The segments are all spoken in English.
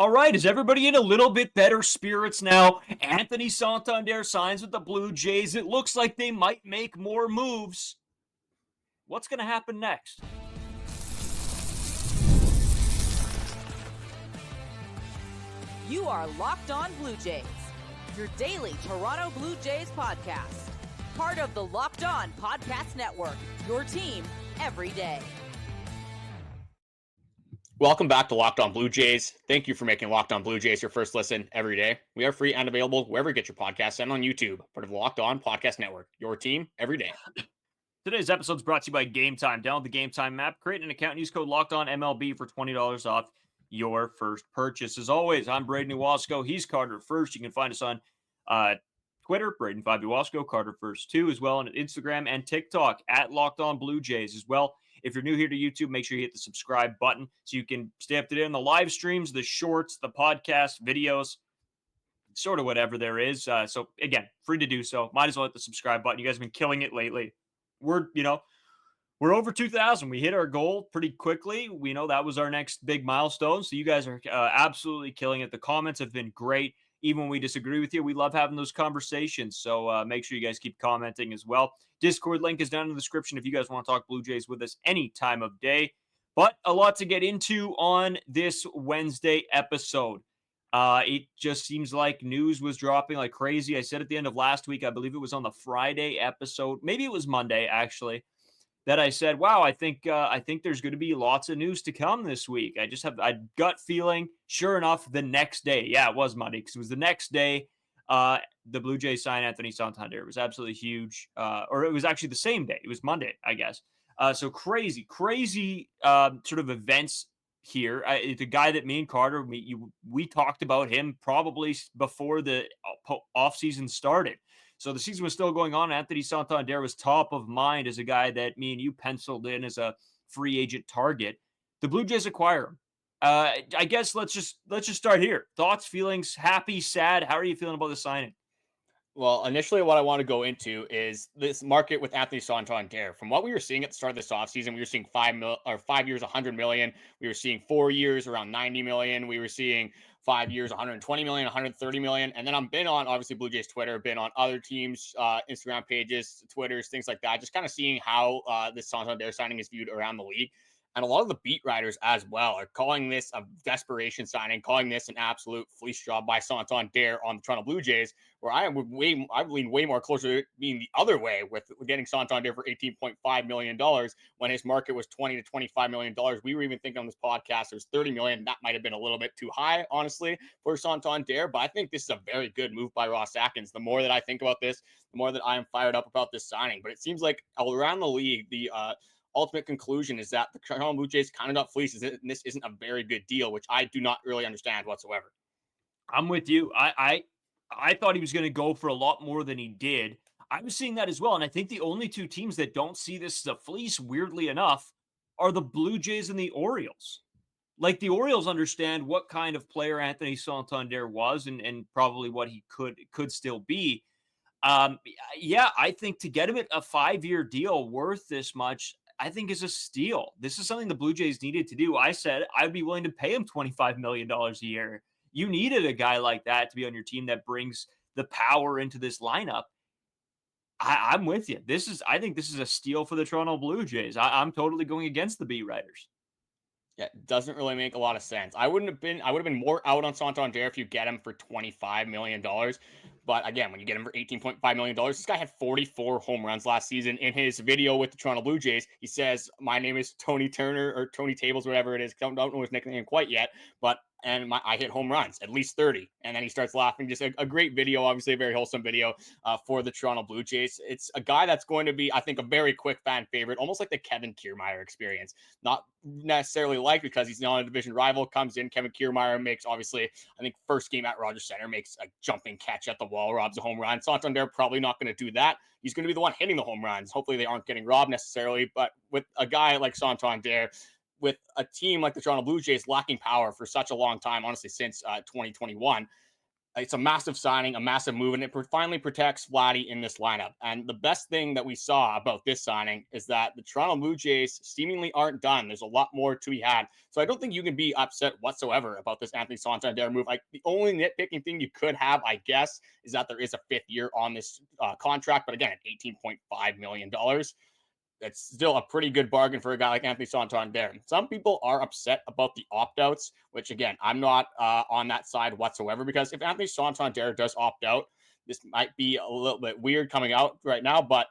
All right, is everybody in a little bit better spirits now? Anthony Santander signs with the Blue Jays. It looks like they might make more moves. What's going to happen next? You are Locked On Blue Jays, your daily Toronto Blue Jays podcast. Part of the Locked On Podcast Network, your team every day. Welcome back to Locked On Blue Jays. Thank you for making Locked On Blue Jays your first listen every day. We are free and available wherever you get your podcasts and on YouTube, part of the Locked On Podcast Network, your team every day. Today's episode is brought to you by Game Time. Download the Game Time app, create an account, and use code LOCKEDONMLB for $20 off your first purchase. As always, I'm Braden Wasco. He's Carter First. You can find us on Twitter, Braden5 Wasco, Carter First 2, as well on Instagram and TikTok at Locked On Blue Jays as well. If you're new here to YouTube, make sure you hit the subscribe button so you can stay up to date on the live streams, the shorts, the podcast, videos, sort of whatever there is. So again, free to do so. Might as well hit the subscribe button. You guys have been killing it lately. We're over 2,000. We hit our goal pretty quickly. We know that was our next big milestone. So you guys are absolutely killing it. The comments have been great. Even when we disagree with you, we love having those conversations. So make sure you guys keep commenting as well. Discord link is down in the description if you guys want to talk Blue Jays with us any time of day. But a lot to get into on this Wednesday episode. It just seems like news was dropping like crazy. I said at the end of last week, I believe it was on the Friday episode. Maybe it was Monday, actually, that I said, wow, I think there's going to be lots of news to come this week. I just have a gut feeling. Sure enough, the next day, yeah, it was Monday because it was the next day, the Blue Jays signed Anthony Santander. It was absolutely huge. Or it was actually the same day. It was Monday, I guess. So crazy sort of events here. It's a guy that me and Carter, we talked about him probably before the offseason started. So the season was still going on. Anthony Santander was top of mind as a guy that me and you penciled in as a free agent target. The Blue Jays acquire him. I guess let's just start here. Thoughts, feelings, happy, sad. How are you feeling about the signing? Well, initially what I want to go into is this market with Anthony Santander. From what we were seeing at the start of this offseason, we were seeing 5 years, 100 million. We were seeing 4 years, around 90 million. We were seeing 5 years, 120 million, 130 million. And then I've been on, obviously, Blue Jays Twitter, been on other teams, Instagram pages, Twitters, things like that, just kind of seeing how this Santander signing is viewed around the league. And a lot of the beat writers as well are calling this a desperation signing, calling this an absolute fleece job by Santander on the Toronto Blue Jays, where I lean way more closer to it being the other way with getting Santander for $18.5 million when his market was $20 to $25 million. We were even thinking on this podcast it was $30 million. That might have been a little bit too high, honestly, for Santander, but I think this is a very good move by Ross Atkins. The more that I think about this, the more that I am fired up about this signing. But it seems like around the league, the ultimate conclusion is that the Toronto Blue Jays kind of got fleeced, and this isn't a very good deal, which I do not really understand whatsoever. I'm with you. I thought he was going to go for a lot more than he did. I was seeing that as well, and I think the only two teams that don't see this as a fleece, weirdly enough, are the Blue Jays and the Orioles. Like, the Orioles understand what kind of player Anthony Santander was and probably what he could still be. Yeah, I think to get him at a 5-year deal worth this much, I think is a steal. This is something the Blue Jays needed to do. I said I'd be willing to pay him $25 million a year. You needed a guy like that to be on your team that brings the power into this lineup. I'm with you. I think this is a steal for the Toronto Blue Jays. I'm totally going against the beat writers. Yeah, it doesn't really make a lot of sense. I would have been more out on Santander if you get him for $25 million. But again, when you get him for $18.5 million, this guy had 44 home runs last season. In his video with the Toronto Blue Jays, he says, my name is Tony Turner or Tony Tables, whatever it is. Don't know his nickname quite yet, but I hit home runs, at least 30. And then he starts laughing. Just a great video, obviously a very wholesome video for the Toronto Blue Jays. It's a guy that's going to be, I think, a very quick fan favorite, almost like the Kevin Kiermaier experience. Not necessarily because he's not a division rival, comes in. Kevin Kiermaier makes, obviously, I think first game at Rogers Center, makes a jumping catch at the wall, robs a home run. Santander probably not going to do that. He's going to be the one hitting the home runs. Hopefully they aren't getting robbed necessarily. But with a guy like Santander, with a team like the Toronto Blue Jays lacking power for such a long time, honestly, since 2021, It's a massive signing, a massive move, and it finally protects Vladdy in this lineup. And the best thing that we saw about this signing is that the Toronto Blue Jays seemingly aren't done. There's a lot more to be had. So I don't think you can be upset whatsoever about this Anthony Santander move. Like, the only nitpicking thing you could have, I guess, is that there is a 5th year on this contract. But again, at $18.5 million, that's still a pretty good bargain for a guy like Anthony Santander. Some people are upset about the opt-outs, which, again, I'm not on that side whatsoever, because if Anthony Santander does opt out, this might be a little bit weird coming out right now, but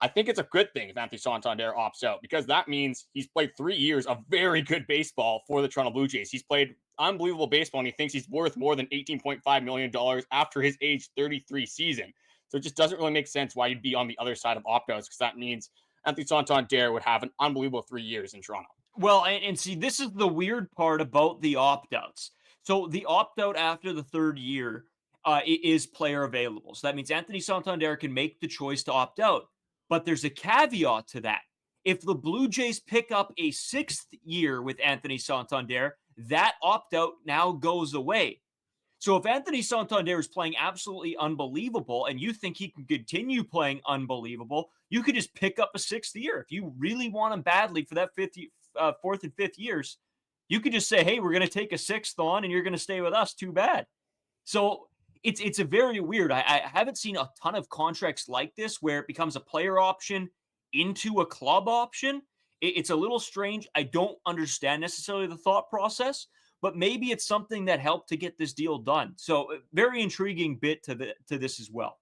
I think it's a good thing if Anthony Santander opts out, because that means he's played 3 years of very good baseball for the Toronto Blue Jays. He's played unbelievable baseball, and he thinks he's worth more than $18.5 million after his age 33 season. So it just doesn't really make sense why you'd be on the other side of opt-outs, because that means Anthony Santander would have an unbelievable 3 years in Toronto. Well, and see, this is the weird part about the opt-outs. So the opt-out after the 3rd year is player available. So that means Anthony Santander can make the choice to opt out. But there's a caveat to that. If the Blue Jays pick up a 6th year with Anthony Santander, that opt-out now goes away. So if Anthony Santander is playing absolutely unbelievable and you think he can continue playing unbelievable, you could just pick up a 6th year. If you really want him badly for that 4th and 5th years, you could just say, hey, we're going to take a 6th on and you're going to stay with us. Too bad. So it's a very weird. I haven't seen a ton of contracts like this where it becomes a player option into a club option. It's a little strange. I don't understand necessarily the thought process, but maybe it's something that helped to get this deal done. So very intriguing bit to this as well.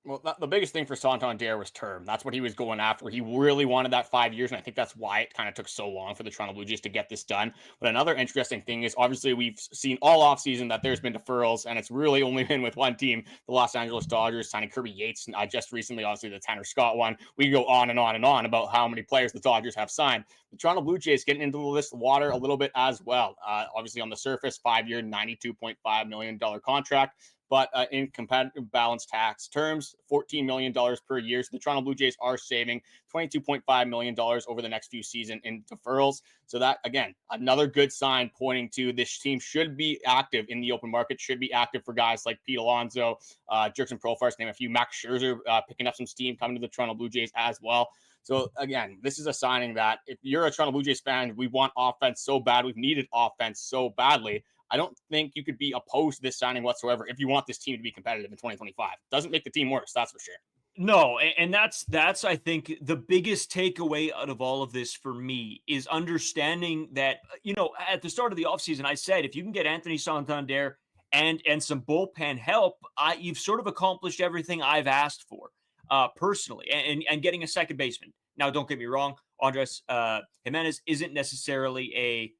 Well, the biggest thing for Santander was term. That's what he was going after. He really wanted that 5 years, and I think that's why it kind of took so long for the Toronto Blue Jays to get this done. But another interesting thing is, obviously, we've seen all offseason that there's been deferrals, and it's really only been with one team, the Los Angeles Dodgers, signing Kirby Yates, and just recently, obviously, the Tanner Scott one. We can go on and on and on about how many players the Dodgers have signed. The Toronto Blue Jays getting into this water a little bit as well. Obviously, on the surface, 5-year, $92.5 million contract. But in competitive balance tax terms, $14 million per year. So the Toronto Blue Jays are saving $22.5 million over the next few seasons in deferrals. So that, again, another good sign pointing to this team should be active in the open market, should be active for guys like Pete Alonso, Jurickson Profar, to name a few. Max Scherzer picking up some steam coming to the Toronto Blue Jays as well. So, again, this is a signing that if you're a Toronto Blue Jays fan, we want offense so bad. We've needed offense so badly. I don't think you could be opposed to this signing whatsoever if you want this team to be competitive in 2025. Doesn't make the team worse, that's for sure. No, and that's I think the biggest takeaway out of all of this for me is understanding that, at the start of the offseason, I said if you can get Anthony Santander and some bullpen help, you've sort of accomplished everything I've asked for personally, and getting a second baseman. Now, don't get me wrong, Andres Jimenez isn't necessarily a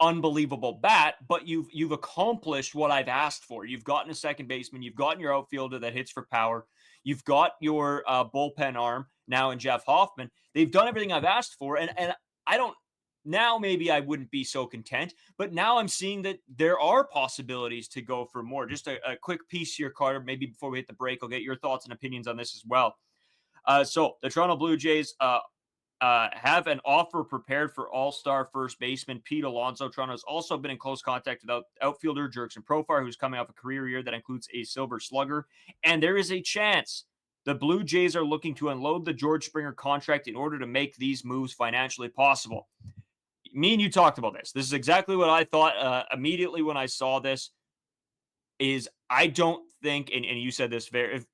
unbelievable bat, but you've accomplished what I've asked for. You've gotten a second baseman, you've gotten your outfielder that hits for power, you've got your bullpen arm now in Jeff Hoffman. They've done everything I've asked for, and I don't. Now maybe I wouldn't be so content, but now I'm seeing that there are possibilities to go for more. Just a quick piece here, Carter. Maybe before we hit the break, I'll get your thoughts and opinions on this as well. So the Toronto Blue Jays have an offer prepared for all-star first baseman Pete Alonso. Toronto has also been in close contact with outfielder Jurickson Profar, who's coming off a career year that includes a Silver Slugger. And there is a chance the Blue Jays are looking to unload the George Springer contract in order to make these moves financially possible. Me and you talked about this. This is exactly what I thought immediately when I saw this. Is I don't think, and you said this very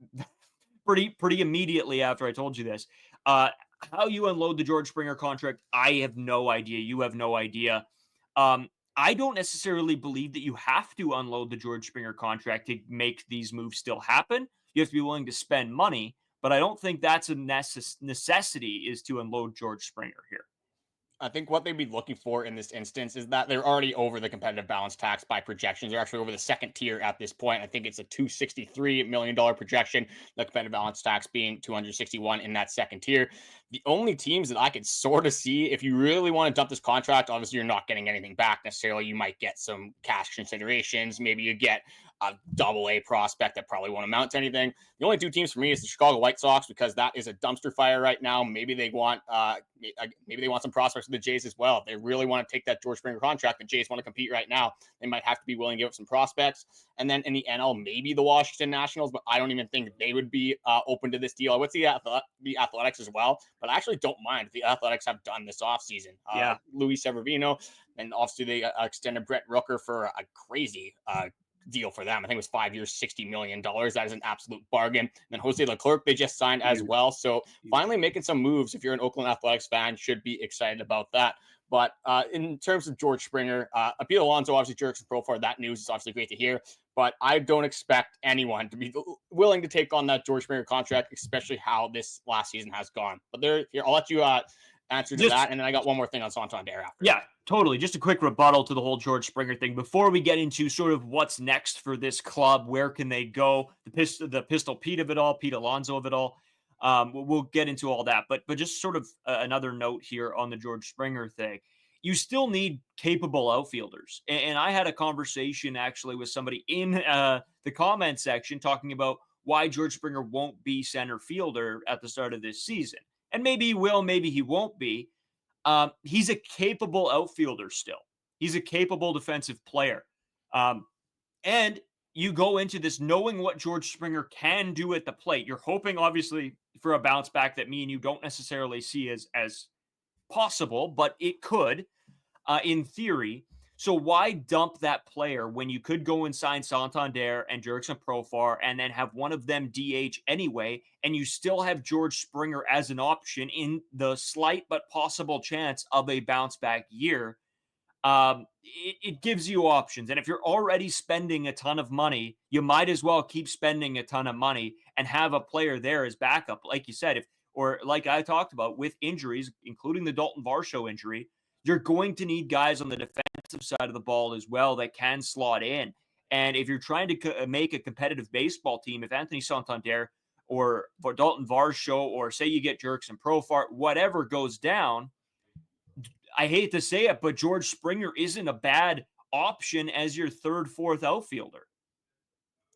pretty immediately after I told you this. How you unload the George Springer contract, I have no idea. You have no idea. I don't necessarily believe that you have to unload the George Springer contract to make these moves still happen. You have to be willing to spend money, but I don't think that's a necessity is to unload George Springer here. I think what they'd be looking for in this instance is that they're already over the competitive balance tax by projections. They're actually over the second tier at this point. I think it's a $263 million projection, the competitive balance tax being $261 in that second tier. The only teams that I could sort of see, if you really want to dump this contract, obviously you're not getting anything back necessarily. You might get some cash considerations. Maybe you get a double A prospect that probably won't amount to anything. The only two teams for me is the Chicago White Sox, because that is a dumpster fire right now. Maybe they want some prospects with the Jays as well. If they really want to take that George Springer contract, the Jays want to compete right now, they might have to be willing to give up some prospects. And then in the NL, maybe the Washington Nationals, but I don't even think they would be open to this deal. I would see the Athletics as well, but I actually don't mind if the Athletics have done this offseason. Yeah. Luis Severino, and obviously they extended Brett Rooker for a crazy deal for them. I think it was 5 years, $60 million. That is an absolute bargain. And then Jose Leclerc, they just signed as well. So finally making some moves. If you're an Oakland Athletics fan, should be excited about that. But in terms of George Springer, Pete Alonso, obviously Jurickson Profar, that news is obviously great to hear. But I don't expect anyone to be willing to take on that George Springer contract, especially how this last season has gone. But here, I'll let you answer to that, and then I got one more thing on Santander after. Yeah, totally. Just a quick rebuttal to the whole George Springer thing before we get into sort of what's next for this club. Where can they go? The Pistol Pete of it all, Pete Alonso of it all. We'll get into all that, but just sort of another note here on the George Springer thing. You still need capable outfielders, and I had a conversation actually with somebody in the comment section talking about why George Springer won't be center fielder at the start of this season. And maybe he will, maybe he won't be. He's a capable outfielder still. He's a capable defensive player. And you go into this knowing what George Springer can do at the plate. You're hoping, obviously, for a bounce back that me and you don't necessarily see as possible, but it could, in theory. So why dump that player when you could go and sign Santander and Jurickson Profar and then have one of them DH anyway, and you still have George Springer as an option in the slight but possible chance of a bounce back year? It gives you options. And if you're already spending a ton of money, you might as well keep spending a ton of money and have a player there as backup. Like you said, or like I talked about with injuries, including the Dalton Varsho injury, you're going to need guys on the defensive side of the ball as well that can slot in. And if you're trying to make a competitive baseball team, if Anthony Santander or Dalton Varsho, or say you get Jurickson Profar, whatever goes down, I hate to say it, but George Springer isn't a bad option as your third, fourth outfielder.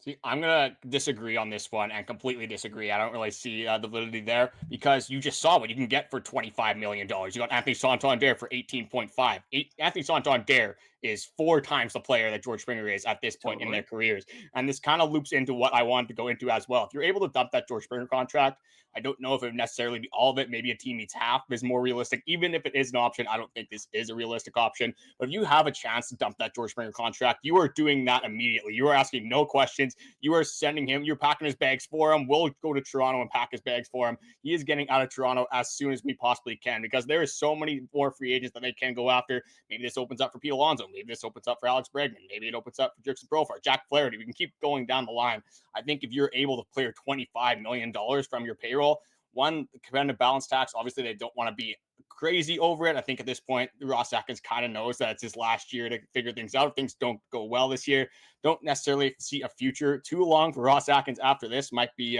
See, I'm going to disagree on this one and completely disagree. I don't really see the validity there, because you just saw what you can get for $25 million. You got Anthony Santander for 18.5. Anthony Santander is 4 times the player that George Springer is at this point in their careers. And this kind of loops into what I wanted to go into as well. If you're able to dump that George Springer contract, I don't know if it would necessarily be all of it. Maybe a team needs half is more realistic. Even if it is an option, I don't think this is a realistic option. But if you have a chance to dump that George Springer contract, you are doing that immediately. You are asking no questions. You are sending him. You're packing his bags for him. We'll go to Toronto and pack his bags for him. He is getting out of Toronto as soon as we possibly can, because there is so many more free agents that they can go after. Maybe this opens up for Pete Alonso. Maybe this opens up for Alex Bregman. Maybe it opens up for Jurickson Profar, Jack Flaherty. We can keep going down the line. I think if you're able to clear $25 million from your payroll, one, the competitive balance tax, obviously they don't want to be crazy over it. I think at this point, Ross Atkins kind of knows that it's his last year to figure things out. If things don't go well this year, don't necessarily see a future too long for Ross Atkins after this. Might be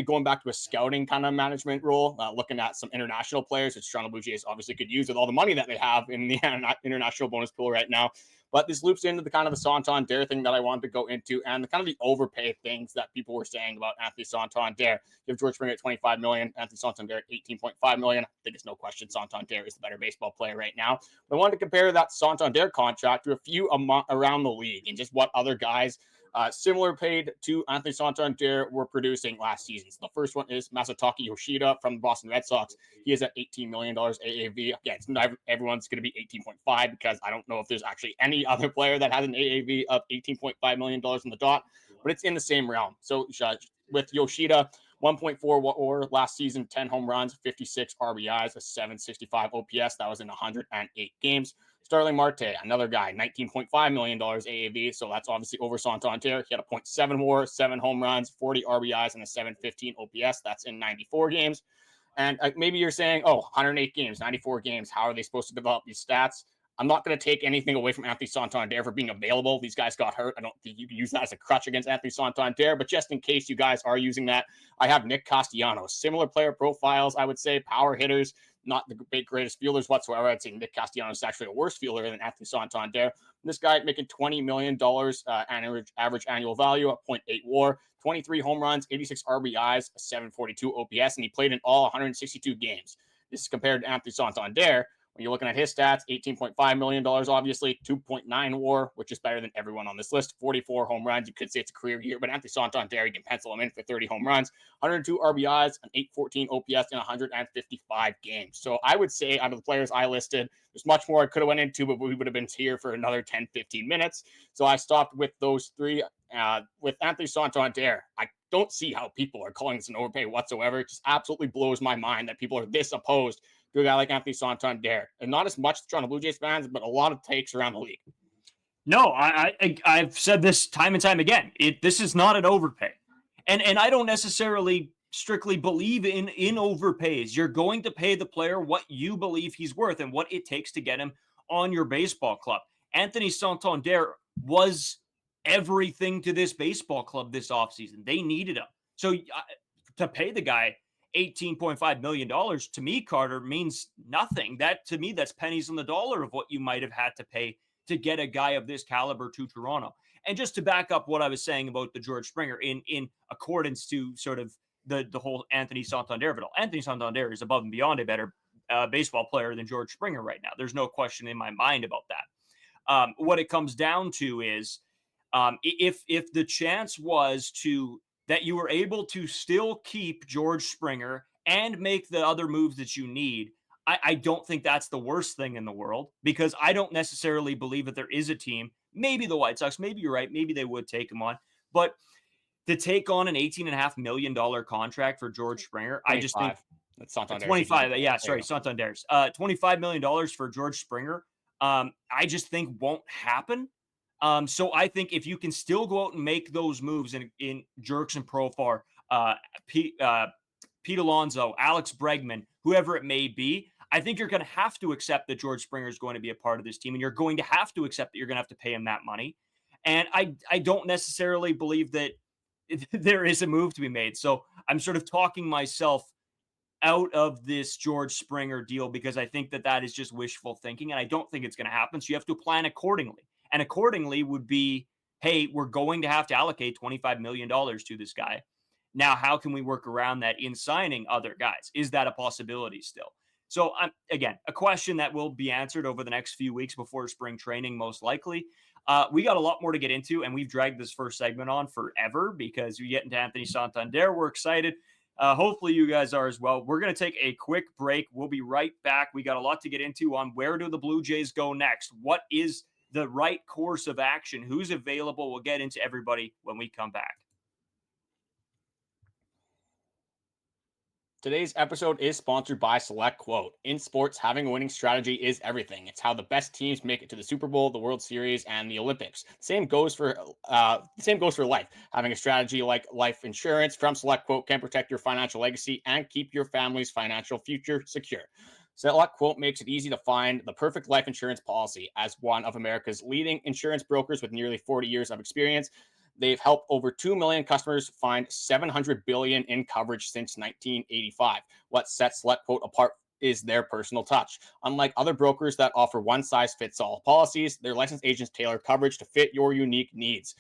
going back to a scouting kind of management role, looking at some international players, which Toronto Blue Jays obviously could use with all the money that they have in the international bonus pool right now. But this loops into the kind of the Santander thing that I wanted to go into, and the kind of the overpay things that people were saying about Anthony Santander. You have George Springer at $25 million, Anthony Santander at $18.5 million. I think it's no question Santander is the better baseball player right now. But I wanted to compare that Santander contract to a few around the league and just what other guys similar paid to Anthony Santander were producing last season. So the first one is Masataka Yoshida from the Boston Red Sox. He is at $18 million AAV. Again, it's not everyone's going to be 18.5, because I don't know if there's actually any other player that has an AAV of $18.5 million on the dot, but it's in the same realm. So with Yoshida, 1.4 WAR last season, 10 home runs, 56 RBIs, a 765 OPS. That was in 108 games. Starling Marte, another guy, $19.5 million AAV. So that's obviously over Santander. He had a .7 WAR, 7 home runs, 40 RBIs, and a 715 OPS. That's in 94 games. And maybe you're saying, 108 games, 94 games. How are they supposed to develop these stats? I'm not going to take anything away from Anthony Santander for being available. These guys got hurt. I don't think you can use that as a crutch against Anthony Santander, but just in case you guys are using that, I have Nick Castellanos. Similar player profiles, I would say, power hitters, not the greatest fielders whatsoever. I'd say Nick Castellanos is actually a worse fielder than Anthony Santander. This guy making $20 million average annual value at 0.8 WAR, 23 home runs, 86 RBIs, a 742 OPS, and he played in all 162 games. This is compared to Anthony Santander. When you're looking at his stats, $18.5 million, obviously, 2.9 WAR, which is better than everyone on this list, 44 home runs. You could say it's a career year, but Anthony Santander, you can pencil him in for 30 home runs, 102 RBIs, an 814 OPS in 155 games. So I would say out of the players I listed, there's much more I could have went into, but we would have been here for another 10, 15 minutes. So I stopped with those three. With Anthony Santander, I don't see how people are calling this an overpay whatsoever. It just absolutely blows my mind that people are this opposed to a guy like Anthony Santander. And not as much Toronto Blue Jays fans, but a lot of takes around the league. No, I've said this time and time again. This is not an overpay. And I don't necessarily strictly believe in overpays. You're going to pay the player what you believe he's worth and what it takes to get him on your baseball club. Anthony Santander was everything to this baseball club this offseason. They needed him. So to pay the guy $18.5 million, to me, Carter, means nothing. That, to me, that's pennies on the dollar of what you might have had to pay to get a guy of this caliber to Toronto. And just to back up what I was saying about the George Springer in accordance to sort of the whole Anthony Santander of it all. Anthony Santander is above and beyond a better baseball player than George Springer right now. There's no question in my mind about that. What it comes down to is if the chance was that you were able to still keep George Springer and make the other moves that you need, I don't think that's the worst thing in the world, because I don't necessarily believe that there is a team, maybe the White Sox, maybe you're right, maybe they would take him on, but to take on an $18.5 million contract for George Springer, 25. I just think that's Santander. 25. Yeah, sorry, Santander's $25 million for George Springer. I just think won't happen. So I think if you can still go out and make those moves in Jerks and Profar, Pete Alonso, Alex Bregman, whoever it may be, I think you're going to have to accept that George Springer is going to be a part of this team, and you're going to have to accept that you're going to have to pay him that money. And I don't necessarily believe that there is a move to be made. So I'm sort of talking myself out of this George Springer deal because I think that is just wishful thinking, and I don't think it's going to happen. So you have to plan accordingly. And accordingly would be, hey, we're going to have to allocate $25 million to this guy. Now, how can we work around that in signing other guys? Is that a possibility still? So, again, a question that will be answered over the next few weeks before spring training, most likely. We got a lot more to get into, and we've dragged this first segment on forever because we get into Anthony Santander. We're excited. Hopefully you guys are as well. We're going to take a quick break. We'll be right back. We got a lot to get into on where do the Blue Jays go next? What is the right course of action? Who's available? We'll get into everybody when we come back. Today's episode is sponsored by Select Quote. In sports, having a winning strategy is everything. It's how the best teams make it to the Super Bowl, the World Series, and the Olympics. Same goes for life. Having a strategy like life insurance from Select Quote can protect your financial legacy and keep your family's financial future secure. Select Quote makes it easy to find the perfect life insurance policy. As one of America's leading insurance brokers with nearly 40 years of experience, they've helped over 2 million customers find $700 billion in coverage since 1985. What sets Select Quote apart is their personal touch. Unlike other brokers that offer one-size-fits-all policies, their licensed agents tailor coverage to fit your unique needs.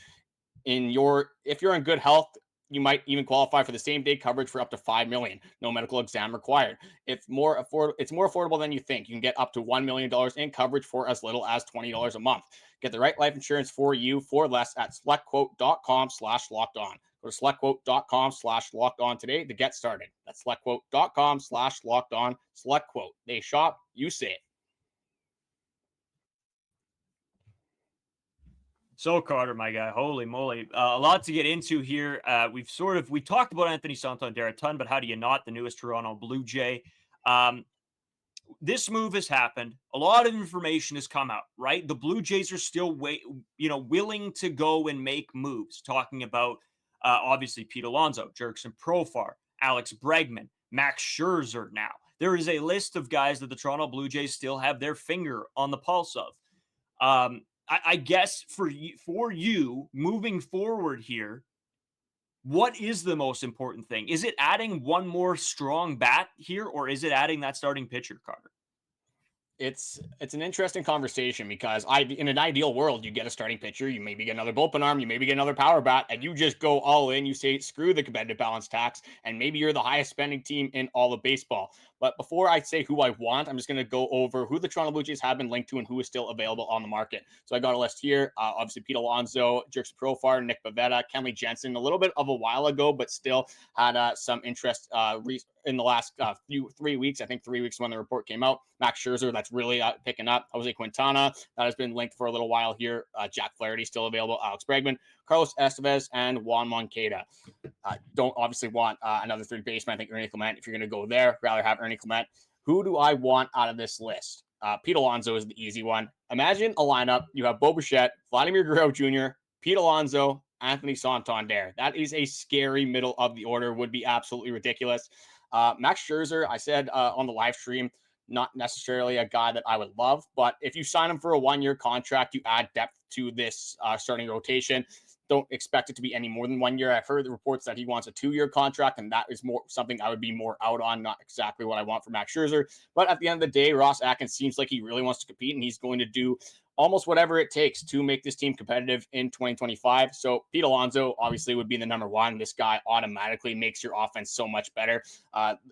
If you're in good health, you might even qualify for the same-day coverage for up to $5 million. No medical exam required. It's more affordable than you think. You can get up to $1 million in coverage for as little as $20 a month. Get the right life insurance for you for less at selectquote.com/lockedon. Go to selectquote.com/lockedon today to get started. That's selectquote.com/lockedon. Select Quote. They shop, you save. So Carter, my guy, holy moly, a lot to get into here. We talked about Anthony Santander a ton, but how do you not? The newest Toronto Blue Jay. This move has happened. A lot of information has come out, right? The Blue Jays are still willing to go and make moves. Talking about obviously Pete Alonso, Jerks and Profar, Alex Bregman, Max Scherzer now. There is a list of guys that the Toronto Blue Jays still have their finger on the pulse of. I guess for you moving forward here, what is the most important thing? Is it adding one more strong bat here, or is it adding that starting pitcher, Carter? It's an interesting conversation because in an ideal world, you get a starting pitcher, you maybe get another bullpen arm, you maybe get another power bat, and you just go all in. You say screw the competitive balance tax, and maybe you're the highest spending team in all of baseball. But before I say who I want, I'm just going to go over who the Toronto Blue Jays have been linked to and who is still available on the market. So I got a list here. Obviously, Pete Alonso, Jurickson Profar, Nick Pivetta, Kenley Jensen, a little bit of a while ago, but still had some interest in the last 3 weeks. I think 3 weeks when the report came out. Max Scherzer, that's really picking up. Jose Quintana, that has been linked for a little while here. Jack Flaherty still available. Alex Bregman, Carlos Estevez, and Juan Moncada. Don't obviously want another third baseman. I think Ernie Clement, if you're going to go there, rather have Ernie Clement. Who do I want out of this list? Pete Alonso is the easy one. Imagine a lineup. You have Bo Bichette, Vladimir Guerrero Jr., Pete Alonso, Anthony Santander. That is a scary middle of the order. Would be absolutely ridiculous. Max Scherzer, I said on the live stream, not necessarily a guy that I would love, but if you sign him for a 1-year contract, you add depth to this starting rotation. Don't expect it to be any more than 1 year. I've heard the reports that he wants a 2-year contract, and that is more something I would be more out on. Not exactly what I want for Max Scherzer. But at the end of the day, Ross Atkins seems like he really wants to compete, and he's going to do almost whatever it takes to make this team competitive in 2025. So Pete Alonso obviously would be the number one. This guy automatically makes your offense so much better.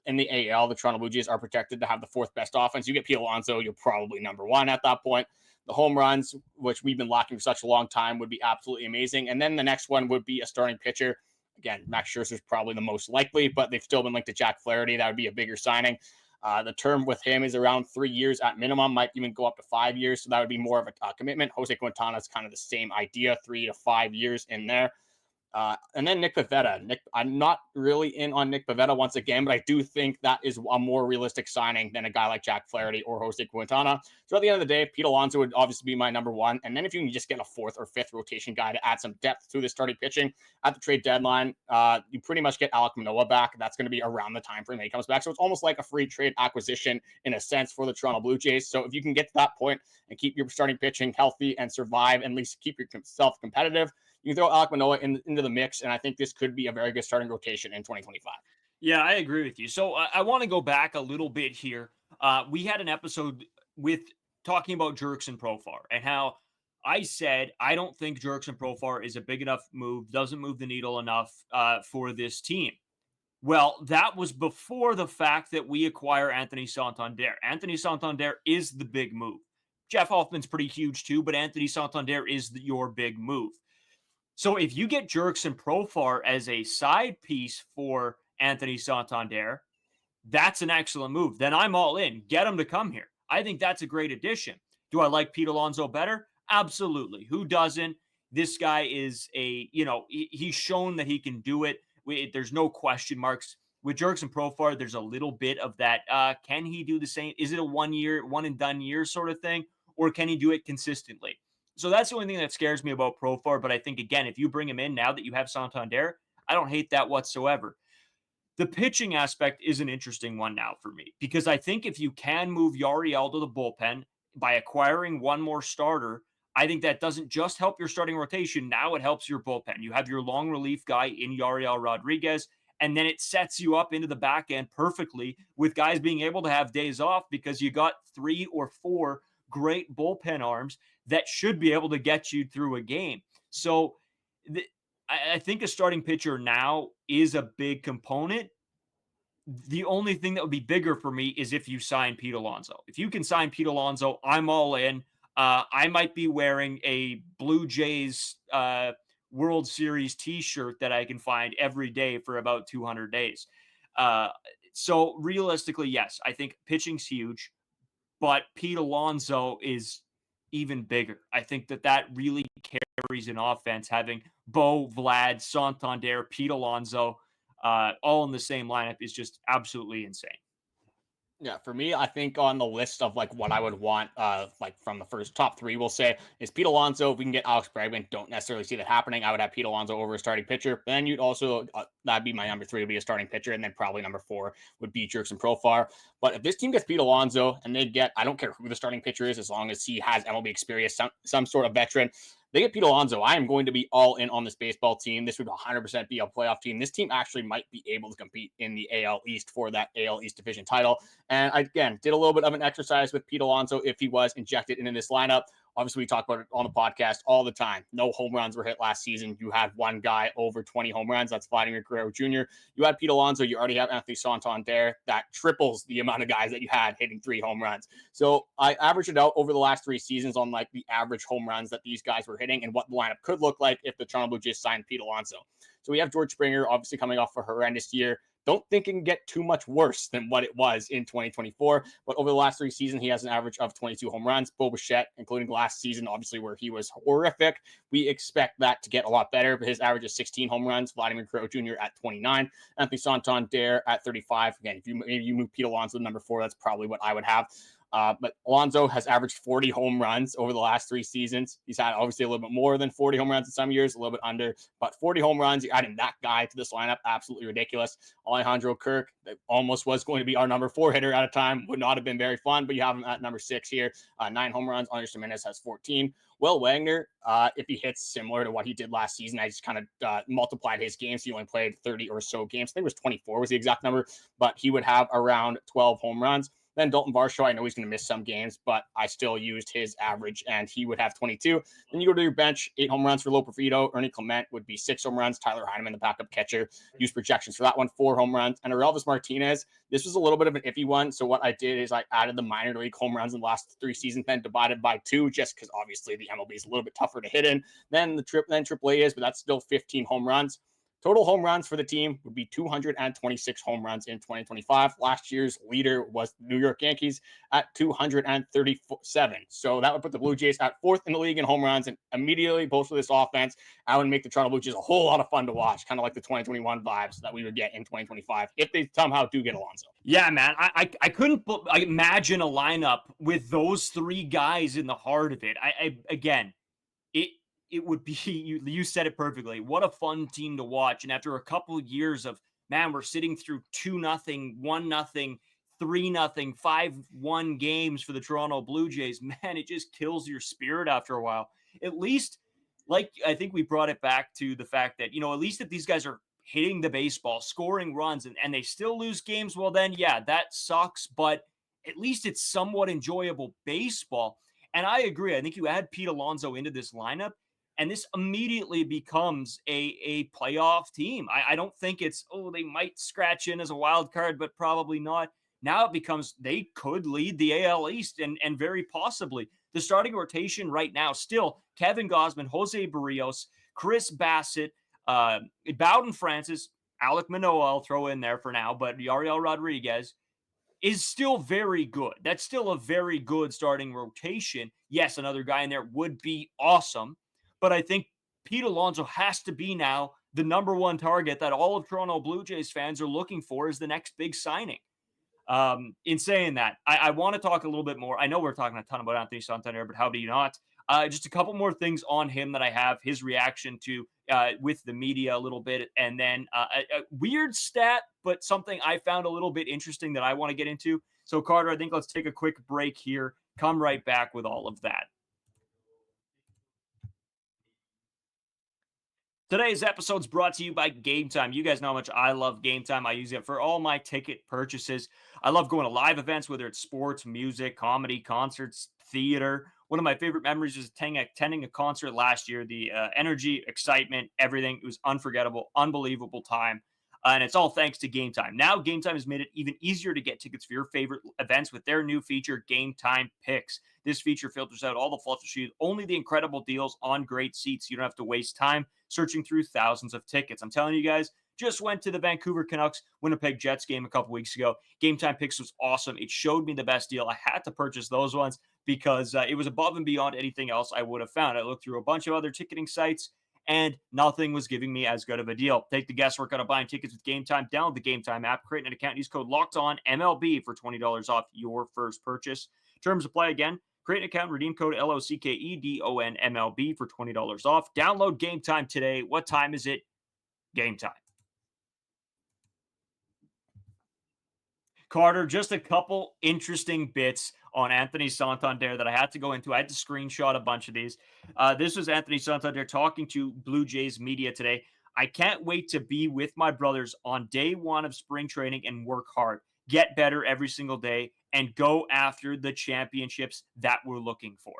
In the AL, the Toronto Blue Jays are projected to have the 4th best offense. You get Pete Alonso, you're probably number one at that point. The home runs, which we've been lacking for such a long time, would be absolutely amazing. And then the next one would be a starting pitcher. Again, Max Scherzer is probably the most likely, but they've still been linked to Jack Flaherty. That would be a bigger signing. The term with him is around 3 years at minimum, might even go up to 5 years. So that would be more of a commitment. Jose Quintana is kind of the same idea, 3 to 5 years in there. And then Nick Pivetta. I'm not really in on Nick Pivetta once again, but I do think that is a more realistic signing than a guy like Jack Flaherty or Jose Quintana. So at the end of the day, Pete Alonso would obviously be my number one. And then if you can just get a 4th or 5th rotation guy to add some depth to the starting pitching at the trade deadline, you pretty much get Alek Manoah back. That's going to be around the time frame that he comes back. So it's almost like a free trade acquisition in a sense for the Toronto Blue Jays. So if you can get to that point and keep your starting pitching healthy and survive, and at least keep yourself competitive, you can throw Alek Manoah into the mix, and I think this could be a very good starting rotation in 2025. Yeah, I agree with you. So I want to go back a little bit here. We had an episode with talking about Jurickson Profar and how I said I don't think Jurickson Profar is a big enough move, doesn't move the needle enough for this team. Well, that was before the fact that we acquire Anthony Santander. Anthony Santander is the big move. Jeff Hoffman's pretty huge too, but Anthony Santander is your big move. So if you get Jurickson Profar as a side piece for Anthony Santander, that's an excellent move. Then I'm all in. Get him to come here. I think that's a great addition. Do I like Pete Alonso better? Absolutely. Who doesn't? This guy is he's shown that he can do it. There's no question marks. With Jurickson Profar, there's a little bit of that. Can he do the same? Is it a 1 year, one and done year sort of thing? Or can he do it consistently? So that's the only thing that scares me about Profar. But I think, again, if you bring him in now that you have Santander, I don't hate that whatsoever. The pitching aspect is an interesting one now for me, because I think if you can move Yariel to the bullpen by acquiring one more starter, I think that doesn't just help your starting rotation. Now it helps your bullpen. You have your long relief guy in Yariel Rodriguez, and then it sets you up into the back end perfectly with guys being able to have days off because you got 3 or 4 great bullpen arms that should be able to get you through a game. So I think a starting pitcher now is a big component. The only thing that would be bigger for me is if you sign Pete Alonso. If you can sign Pete Alonso, I'm all in. I might be wearing a Blue Jays World Series t-shirt that I can find every day for about 200 days. So realistically, yes, I think pitching's huge, but Pete Alonso is even bigger. I think that really carries an offense, having Bo, Vlad, Santander, Pete Alonso, all in the same lineup is just absolutely insane. Yeah, for me, I think on the list of like what I would want, like from the first top three, we'll say is Pete Alonso. If we can get Alex Bregman, don't necessarily see that happening. I would have Pete Alonso over a starting pitcher. Then you'd also that'd be my number three would be a starting pitcher, and then probably number four would be Jerkson Profar. But if this team gets Pete Alonso and they get, I don't care who the starting pitcher is, as long as he has MLB experience, some sort of veteran. They get Pete Alonso, I am going to be all in on this baseball team. This would 100% be a playoff team. This team actually might be able to compete in the AL East for that AL East division title. And I, again, did a little bit of an exercise with Pete Alonso if he was injected into this lineup. Obviously, we talk about it on the podcast all the time. No home runs were hit last season. You had one guy over 20 home runs. That's Vladimir Guerrero Jr. You had Pete Alonso. You already have Anthony Santander. That triples the amount of guys that you had hitting 3 home runs. So I averaged it out over the last 3 seasons on like the average home runs that these guys were hitting and what the lineup could look like if the Toronto Blue Jays signed Pete Alonso. So we have George Springer, obviously coming off a horrendous year. Don't think it can get too much worse than what it was in 2024. But over the last 3 seasons, he has an average of 22 home runs. Bo Bichette, including last season, obviously, where he was horrific. We expect that to get a lot better. But his average is 16 home runs. Vladimir Guerrero Jr. at 29. Anthony Santander at 35. Again, if you move Pete Alonso to number 4, that's probably what I would have. But Alonso has averaged 40 home runs over the last 3 seasons. He's had obviously a little bit more than 40 home runs in some years, a little bit under, but 40 home runs, you're adding that guy to this lineup, absolutely ridiculous. Alejandro Kirk, that almost was going to be our number 4 hitter at a time, would not have been very fun, but you have him at number 6 here. 9 home runs. Anderson Jimenez has 14. Will Wagner, if he hits similar to what he did last season, I just kind of multiplied his games. He only played 30 or so games. I think it was 24 was the exact number, but he would have around 12 home runs. Then Dalton Varsho, I know he's going to miss some games, but I still used his average, and he would have 22. Then you go to your bench, 8 home runs for Loperfido. Ernie Clement would be 6 home runs. Tyler Heineman, the backup catcher, use projections for that one, 4 home runs. And Aurelvis Martinez, this was a little bit of an iffy one. So what I did is I added the minor league home runs in the last 3 seasons, then divided by 2, just because obviously the MLB is a little bit tougher to hit in than AAA is, but that's still 15 home runs. Total home runs for the team would be 226 home runs in 2025. Last year's leader was the New York Yankees at 237. So that would put the Blue Jays at 4th in the league in home runs, and immediately bolster this offense. I would make the Toronto Blue Jays a whole lot of fun to watch, kind of like the 2021 vibes that we would get in 2025 if they somehow do get Alonso. Yeah, man. I couldn't imagine a lineup with those 3 guys in the heart of it. It would be, you said it perfectly. What a fun team to watch. And after a couple of years of, man, we're sitting through 2-0, 1-0, 3-0, 5-1 games for the Toronto Blue Jays, man, it just kills your spirit after a while. At least, like, I think we brought it back to the fact that, at least if these guys are hitting the baseball, scoring runs, and they still lose games, well then, yeah, that sucks. But at least it's somewhat enjoyable baseball. And I agree. I think you add Pete Alonso into this lineup, and this immediately becomes a playoff team. I don't think it's, they might scratch in as a wild card, but probably not. Now it becomes they could lead the AL East and very possibly. The starting rotation right now, still Kevin Gausman, Jose Barrios, Chris Bassett, Bowden Francis, Alek Manoah, I'll throw in there for now, but Yariel Rodriguez is still very good. That's still a very good starting rotation. Yes, another guy in there would be awesome. But I think Pete Alonso has to be now the number 1 target that all of Toronto Blue Jays fans are looking for as the next big signing. In saying that, I want to talk a little bit more. I know we're talking a ton about Anthony Santander, but how do you not? Just a couple more things on him that I have, his reaction to with the media a little bit, and then a weird stat, but something I found a little bit interesting that I want to get into. So, Carter, I think let's take a quick break here. Come right back with all of that. Today's episode is brought to you by Game Time. You guys know how much I love Game Time. I use it for all my ticket purchases. I love going to live events, whether it's sports, music, comedy, concerts, theater. One of my favorite memories was attending a concert last year. The energy, excitement, everything. It was unforgettable, unbelievable time. And it's all thanks to Game Time. Now, Game Time has made it even easier to get tickets for your favorite events with their new feature, Game Time Picks. This feature filters out all the fluff issues, only the incredible deals on great seats. You don't have to waste time searching through thousands of tickets. I'm telling you guys, just went to the Vancouver Canucks Winnipeg Jets game a couple weeks ago. Game Time Picks was awesome. It showed me the best deal. I had to purchase those ones because it was above and beyond anything else I would have found. I looked through a bunch of other ticketing sites, and nothing was giving me as good of a deal. Take the guesswork out of buying tickets with Game Time. Download the Game Time app, create an account, use code Locked On MLB for $20 off your first purchase. Terms apply again. Create an account, redeem code LOCKEDON MLB for $20 off. Download Game Time today. What time is it? Game Time. Carter, just a couple interesting bits on Anthony Santander that I had to go into. I had to screenshot a bunch of these. This was Anthony Santander talking to Blue Jays media today. I can't wait to be with my brothers on day one of spring training and work hard, get better every single day, and go after the championships that we're looking for.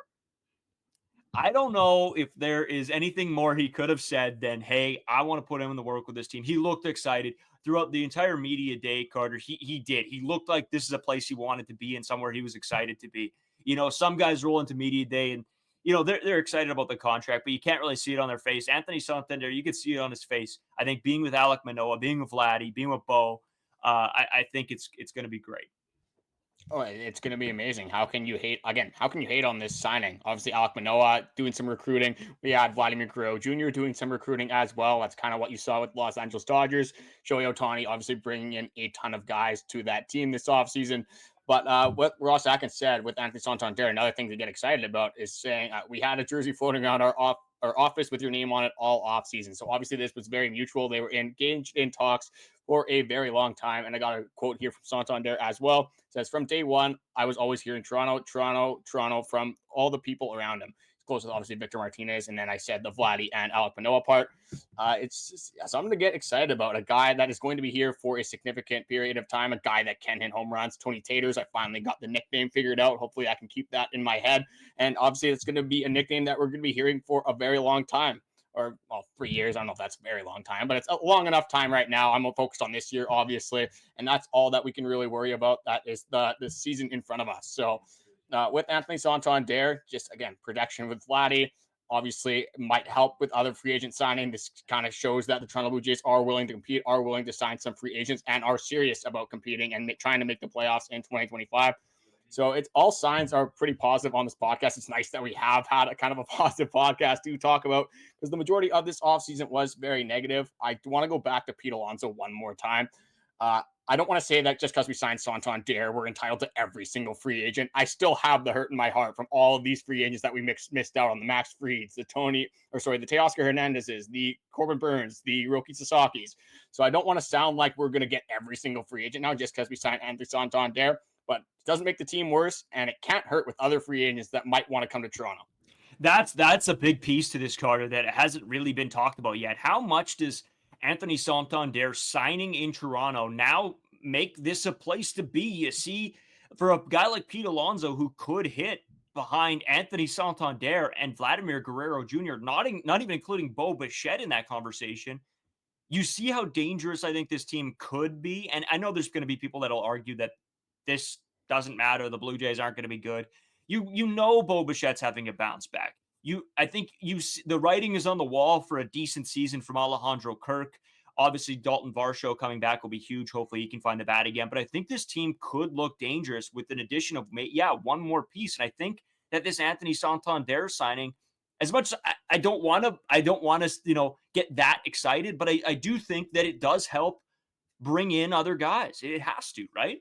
I don't know if there is anything more he could have said than, hey, I want to put him in the work with this team. He looked excited throughout the entire media day, Carter. He did. He looked like this is a place he wanted to be and somewhere he was excited to be. You know, some guys roll into media day and, you know, they're excited about the contract, but you can't really see it on their face. Anthony Santander, you can see it on his face. I think being with Alek Manoah, being with Vladdy, being with Bo, I think it's going to be great. Oh, it's going to be amazing. How can you hate again? How can you hate on this signing? Obviously, Alek Manoah doing some recruiting. We had Vladimir Guerrero Jr. doing some recruiting as well. That's kind of what you saw with Los Angeles Dodgers. Shohei Ohtani obviously bringing in a ton of guys to that team this offseason. But what Ross Atkins said with Anthony Santander, another thing to get excited about is saying we had a jersey floating around our office with your name on it all offseason. So obviously this was very mutual. They were engaged in talks for a very long time. And I got a quote here from Santander as well. It says, from day one, I was always hearing Toronto, Toronto, Toronto from all the people around him. Close with obviously Victor Martinez, and then I said the Vladdy and Alek Manoah part. It's just something to get excited about. A guy that is going to be here for a significant period of time. A guy that can hit home runs. Tony Taters. I finally got the nickname figured out. Hopefully, I can keep that in my head. And obviously, it's going to be a nickname that we're going to be hearing for a very long time. Or, well, 3 years. I don't know if that's a very long time, but it's a long enough time right now. I'm focused on this year, obviously, and that's all that we can really worry about. That is the season in front of us. So. With Anthony Santander, just again, protection with Vladdy obviously might help with other free agent signing. This kind of shows that the Toronto Blue Jays are willing to compete, are willing to sign some free agents, and are serious about competing and trying to make the playoffs in 2025. So it's all signs are pretty positive on this podcast. It's nice that we have had a kind of a positive podcast to talk about because the majority of this offseason was very negative. I want to go back to Pete Alonso one more time. I don't want to say that just because we signed Santander, we're entitled to every single free agent. I still have the hurt in my heart from all of these free agents that we missed out on. The Max Frieds, the Teoscar Hernandezes, the Corbin Burns, the Roki Sasaki's. So I don't want to sound like we're going to get every single free agent now just because we signed Anthony Santander, but it doesn't make the team worse, and it can't hurt with other free agents that might want to come to Toronto. That's a big piece to this, Carter, that hasn't really been talked about yet. How much does Anthony Santander signing in Toronto now make this a place to be? You see, for a guy like Pete Alonso who could hit behind Anthony Santander and Vladimir Guerrero Jr., not even including Bo Bichette in that conversation, you see how dangerous I think this team could be. And I know there's going to be people that'll argue that this doesn't matter. The Blue Jays aren't going to be good. You know Bo Bichette's having a bounce back. I think the writing is on the wall for a decent season from Alejandro Kirk. Obviously, Dalton Varsho coming back will be huge. Hopefully, he can find the bat again. But I think this team could look dangerous with an addition of, one more piece. And I think that this Anthony Santander signing, as much as I don't want to, get that excited, but I do think that it does help bring in other guys. It has to, right?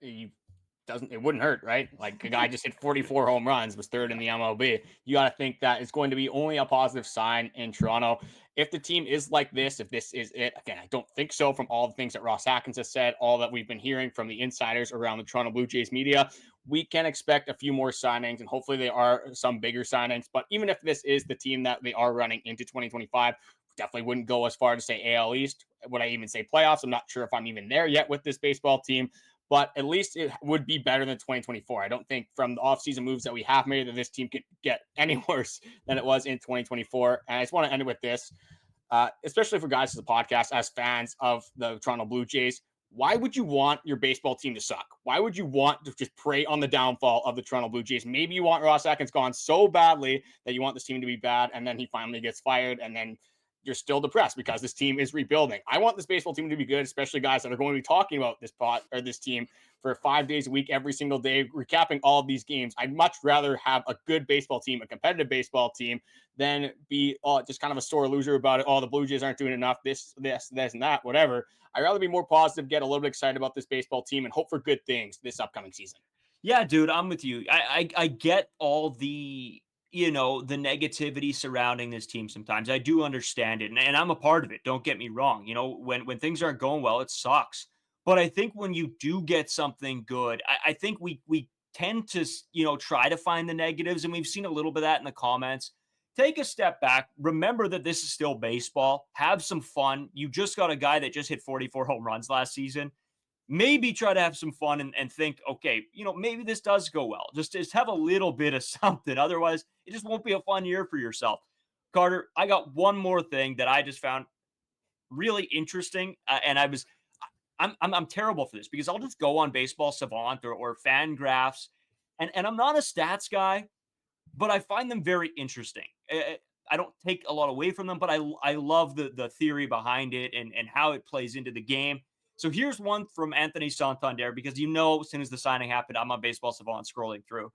It wouldn't hurt, right? Like a guy just hit 44 home runs, was third in the MLB. You got to think that it's going to be only a positive sign in Toronto. If the team is like this, if this is it, again, I don't think so from all the things that Ross Atkins has said, all that we've been hearing from the insiders around the Toronto Blue Jays media, we can expect a few more signings, and hopefully they are some bigger signings. But even if this is the team that they are running into 2025, definitely wouldn't go as far to say AL East. Would I even say playoffs? I'm not sure if I'm even there yet with this baseball team. But at least it would be better than 2024. I don't think from the offseason moves that we have made that this team could get any worse than it was in 2024. And I just want to end it with this, especially for guys to the podcast, as fans of the Toronto Blue Jays. Why would you want your baseball team to suck? Why would you want to just prey on the downfall of the Toronto Blue Jays? Maybe you want Ross Atkins gone so badly that you want this team to be bad, and then he finally gets fired, and then you're still depressed because this team is rebuilding. I want this baseball team to be good, especially guys that are going to be talking about this team for 5 days a week, every single day, recapping all of these games. I'd much rather have a good baseball team, a competitive baseball team, than be just kind of a sore loser about it. Oh, the Blue Jays aren't doing enough, this, and that, whatever. I'd rather be more positive, get a little bit excited about this baseball team, and hope for good things this upcoming season. Yeah, dude, I'm with you. I get all the, the negativity surrounding this team sometimes. I do understand it, and I'm a part of it. Don't get me wrong. When things aren't going well, it sucks. But I think when you do get something good, I think we tend to, try to find the negatives, and we've seen a little bit of that in the comments. Take a step back. Remember that this is still baseball. Have some fun. You just got a guy that just hit 44 home runs last season. Maybe try to have some fun and think, okay, maybe this does go well. Just have a little bit of something. Otherwise, it just won't be a fun year for yourself. Carter, I got one more thing that I just found really interesting, and I'm terrible for this because I'll just go on Baseball Savant or Fangraphs, and I'm not a stats guy, but I find them very interesting. I don't take a lot away from them, but I love the theory behind it and how it plays into the game. So here's one from Anthony Santander, because as soon as the signing happened, I'm on Baseball Savant scrolling through.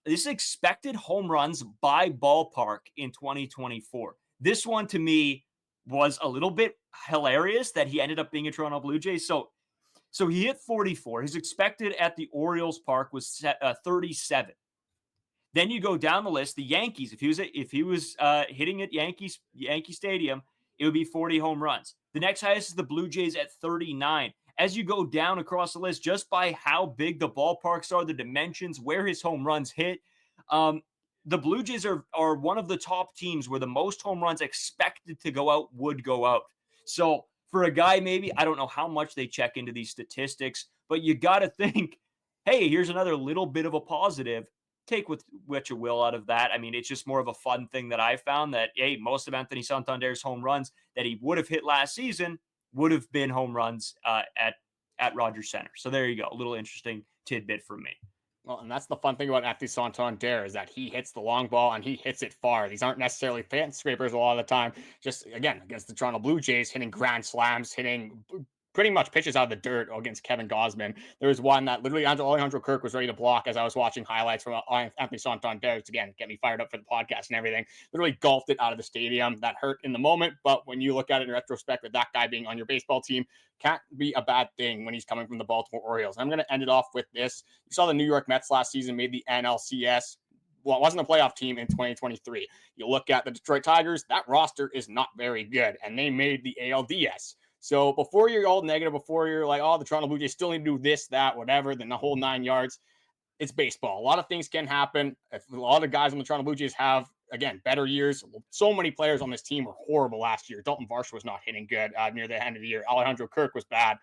This is expected home runs by ballpark in 2024. This one to me was a little bit hilarious that he ended up being a Toronto Blue Jay. So he hit 44. His expected at the Orioles park was 37. Then you go down the list. The Yankees, if he was hitting at Yankee Stadium, it would be 40 home runs. The next highest is the Blue Jays at 39. As you go down across the list, just by how big the ballparks are, the dimensions, where his home runs hit, the Blue Jays are one of the top teams where the most home runs expected to go out would go out. So for a guy, maybe, I don't know how much they check into these statistics, but you got to think, hey, here's another little bit of a positive. Take what you will out of that. I mean, it's just more of a fun thing that I found that, hey, most of Anthony Santander's home runs that he would have hit last season would have been home runs at Rogers Center. So there you go. A little interesting tidbit from me. Well, and that's the fun thing about Anthony Santander is that he hits the long ball and he hits it far. These aren't necessarily fan scrapers a lot of the time. Just, again, against the Toronto Blue Jays, hitting grand slams, hitting pretty much pitches out of the dirt against Kevin Gausman. There was one that literally Alejandro Kirk was ready to block as I was watching highlights from Anthony Santander to, again, get me fired up for the podcast and everything. Literally golfed it out of the stadium. That hurt in the moment, but when you look at it in retrospect with that guy being on your baseball team, can't be a bad thing when he's coming from the Baltimore Orioles. I'm going to end it off with this. You saw the New York Mets last season made the NLCS. Well, it wasn't a playoff team in 2023. You look at the Detroit Tigers, that roster is not very good, and they made the ALDS. So before you're all negative, before you're like, oh, the Toronto Blue Jays still need to do this, that, whatever, then the whole 9 yards, it's baseball. A lot of things can happen. If a lot of guys on the Toronto Blue Jays have, again, better years. So many players on this team were horrible last year. Dalton Varsho was not hitting good near the end of the year. Alejandro Kirk was bad.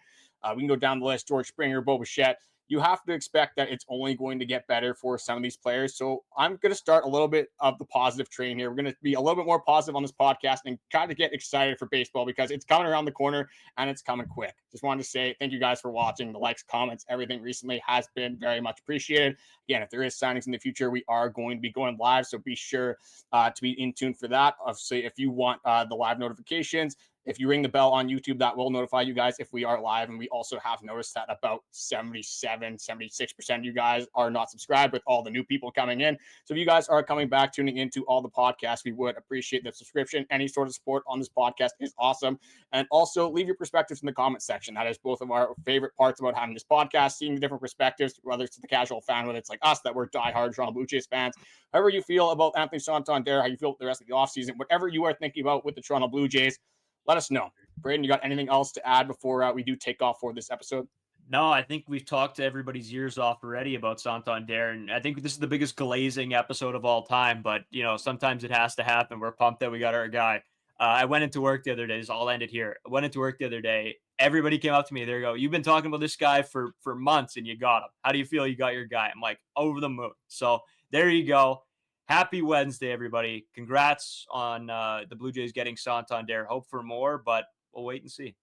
We can go down the list. George Springer, Bo Bichette. You have to expect that it's only going to get better for some of these players. So I'm going to start a little bit of the positive train here. We're going to be a little bit more positive on this podcast and try to get excited for baseball because it's coming around the corner and it's coming quick. Just wanted to say thank you guys for watching. The likes, comments, everything recently has been very much appreciated. Again, if there is signings in the future, we are going to be going live. So be sure to be in tune for that. Obviously, if you want the live notifications, if you ring the bell on YouTube, that will notify you guys if we are live. And we also have noticed that about 76% of you guys are not subscribed with all the new people coming in. So if you guys are coming back, tuning into all the podcasts, we would appreciate the subscription. Any sort of support on this podcast is awesome. And also leave your perspectives in the comment section. That is both of our favorite parts about having this podcast, seeing the different perspectives, whether it's the casual fan, whether it's like us that we're diehard Toronto Blue Jays fans. However you feel about Anthony Santander, how you feel the rest of the offseason, whatever you are thinking about with the Toronto Blue Jays, let us know. Braden, you got anything else to add before we do take off for this episode? No, I think we've talked to everybody's ears off already about Santander, and I think this is the biggest glazing episode of all time, but, sometimes it has to happen. We're pumped that we got our guy. I went into work the other day. This all ended here. I went into work the other day. Everybody came up to me. They go, "You've been talking about this guy for months, and you got him. How do you feel you got your guy?" I'm like, over the moon. So there you go. Happy Wednesday, everybody. Congrats on the Blue Jays getting Santander. Hope for more, but we'll wait and see.